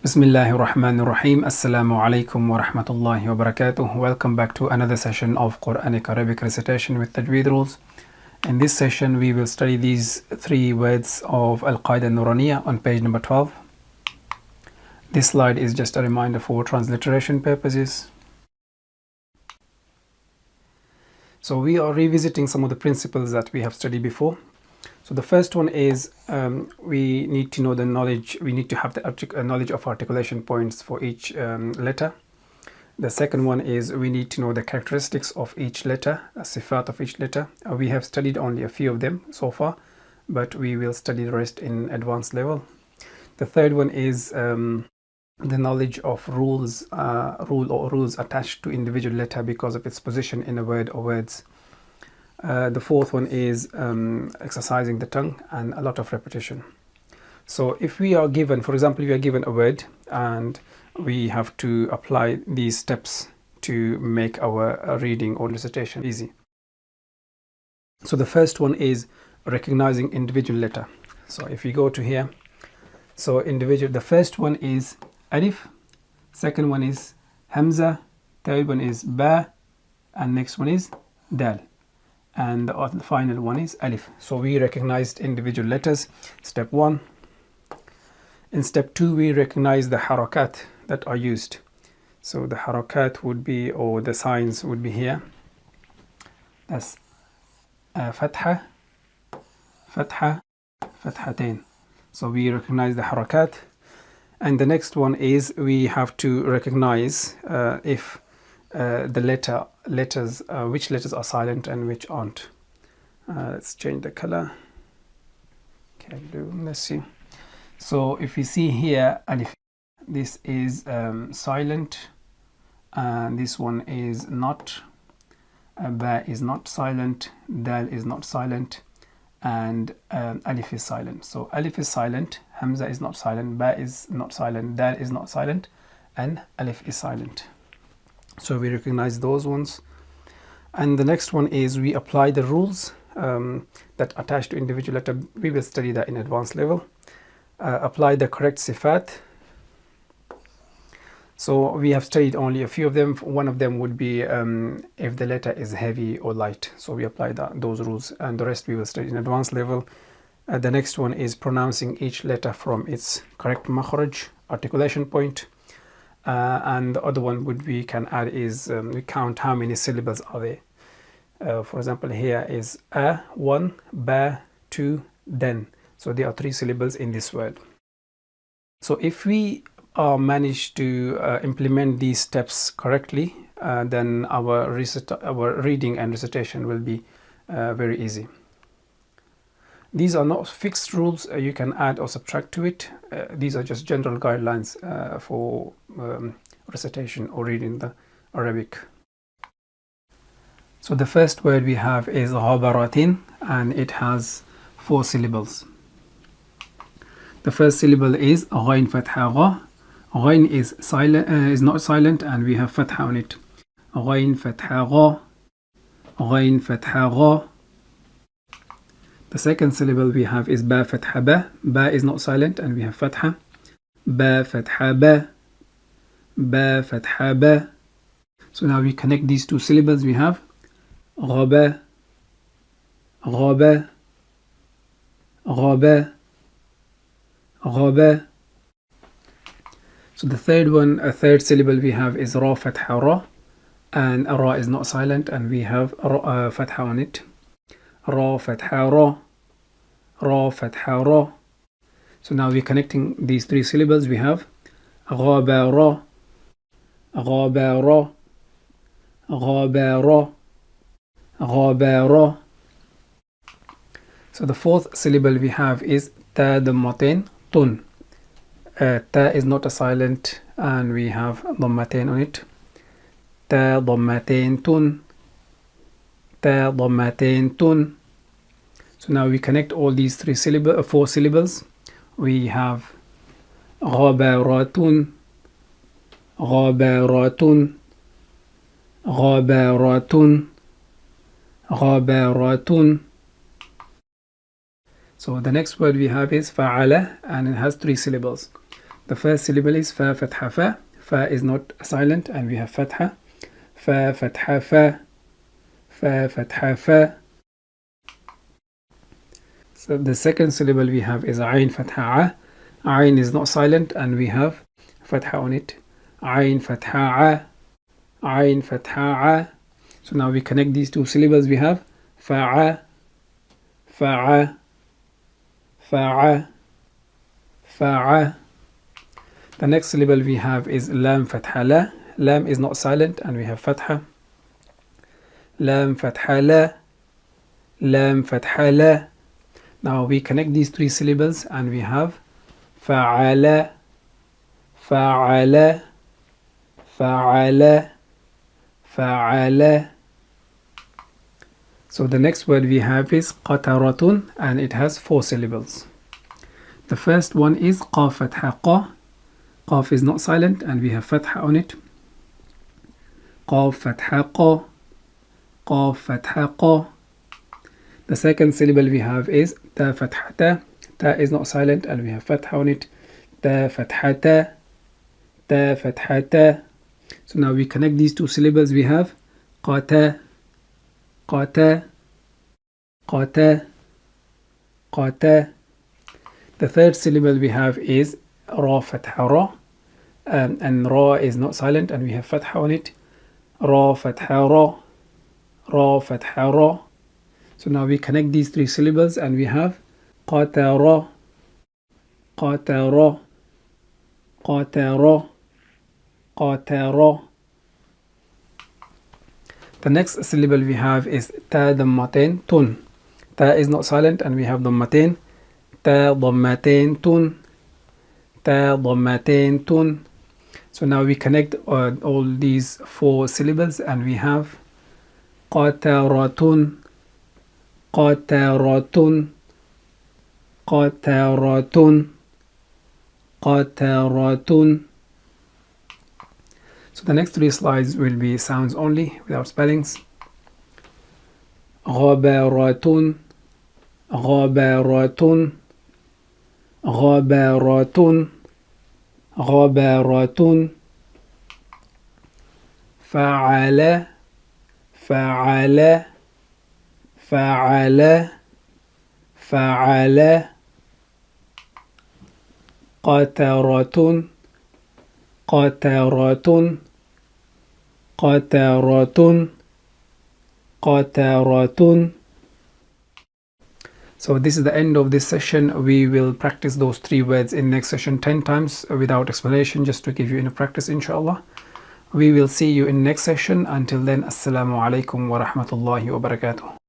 Bismillahir Rahmanir Rahim. Assalamu alaikum wa rahmatullahi wa barakatuh. Welcome back to another session of Qur'anic Arabic Recitation with Tajweed Rules. In this session, we will study these three words of Al-Qaida Nuraniya on page number 12. This slide is just a reminder for transliteration purposes. So we are revisiting some of the principles that we have studied before. So the first one is we need to know the knowledge, we need to have the knowledge of articulation points for each letter. The second one is we need to know the characteristics of each letter, sifat of each letter. We have studied only a few of them so far, but we will study the rest in advanced level. The third one is the knowledge of rules attached to individual letter because of its position in a word or words. The fourth one is exercising the tongue and a lot of repetition. So if we are given, for example, we are given a word and we have to apply these steps to make our reading or recitation easy. So the first one is recognizing individual letter. So if you go to here, so individual, the first one is alif, second one is hamza, third one is ba, and next one is dal. And the final one is alif. So we recognized individual letters, step 1. In step 2, we recognize the harakat that are used. So the harakat would be, or the signs would be here. That's fatha, fatha, fathatain. So we recognize the harakat. And the next one is we have to recognize if the letters, which letters are silent and which aren't. Let's change the color. Okay, blue. Let's see. So if you see here, alif, this is silent, and this one is not. Ba is not silent. Dal is not silent, and alif is silent. So alif is silent, hamza is not silent, ba is not silent, dal is not silent, and alif is silent. So we recognize those ones. And the next one is we apply the rules that attach to individual letter. We will study that in advanced level. Apply the correct sifat. So we have studied only a few of them. One of them would be if the letter is heavy or light. So we apply those rules, and the rest we will study in advanced level. The next one is pronouncing each letter from its correct makhraj, articulation point. And the other one we can add is we count how many syllables are there. For example, here is a, 1, ba, 2, then. So there are 3 syllables in this word. So if we manage to implement these steps correctly, then our reading and recitation will be very easy. These are not fixed rules you can add or subtract to it. These are just general guidelines for recitation or reading the Arabic. So the first word we have is ghabaratin, and it has 4 syllables. The first syllable is ghain fatha gha. Ghain is silent, is not silent, and we have fatha on it. Ghain fatha gha. Ghain fatha gha. The second syllable we have is ba fatha ba. Ba is not silent, and we have fatha. Ba fatha ba. Ba fatha ba. So now we connect these 2 syllables. We have ghaba, ghaba, ghaba, ghaba. So the third syllable we have is ra fatha ra, and ra is not silent, and we have fatha on it. Ra fatha ra, ra fatha ra. So now we're connecting these 3 syllables. We have ghaba ra, ghaba ra, ghaba ra, ghaba ra. So the fourth syllable we have is ta dhammatain tun. Ta is not a silent, and we have dhammatain on it. Ta dhammatain tun. Ta dhammatain tun. So now we connect all these 4 syllables. We have ghabaratun, ghabaratun, ghabaratun, ghabaratun. So the next word we have is fa'ala, and it has 3 syllables. The first syllable is fa fatha fa. Fa is not silent and we have fatha. Fa fatha fa. Fa fatha fa. So the second syllable we have is ayn fatha a. Ayn is not silent and we have fatha on it. Ayn fatha a. Ayn fatha a. So now we connect these two syllables. We have fa'a, fa'a, fa'a, fa'a. The next syllable we have is lam fatha la. Lam is not silent and we have fatha. Lam fatha la. Lam fatha la. Now we connect these three syllables and we have fa'ala, fa'ala, fa'ala, fa'ala. So the next word we have is qataratun and it has 4 syllables. The first one is qaf fatha qa. Qaf is not silent and we have fatha on it. Qaf fatha qa. Qaf fatha qa. The second syllable we have is ta fatha ta. Ta is not silent and we have fatha on it. Ta fatha ta. Ta fatha ta. So now we connect these two syllables. We have qata, qata, qata, qata. The third syllable we have is ra fatha ra. And ra is not silent and we have fatha on it. Ra fatha ra. Ra fatha ra. So now we connect these 3 syllables and we have qatara, qatara, qatara, qatara. The next syllable we have is ta dammatain tun. Ta is not silent and we have dammatain. Ta dammatain tun. Ta dammatain tun. So now we connect all these 4 syllables and we have qataratun, qataratun, qataratun, qataratun. So the next 3 slides will be sounds only without spellings. Ghabaratun, ghabaratun, ghabaratun, ghabaratun. Fa'ala, fa'ala, fa'ala, fa'ala. Qataratun, qataratun, qataratun, qataratun. So this is the end of this session. We will practice those 3 words in next session 10 times without explanation, just to give you enough practice, inshallah. We will see you in next session. Until then, assalamu alaikum wa rahmatullahi wa barakatuh.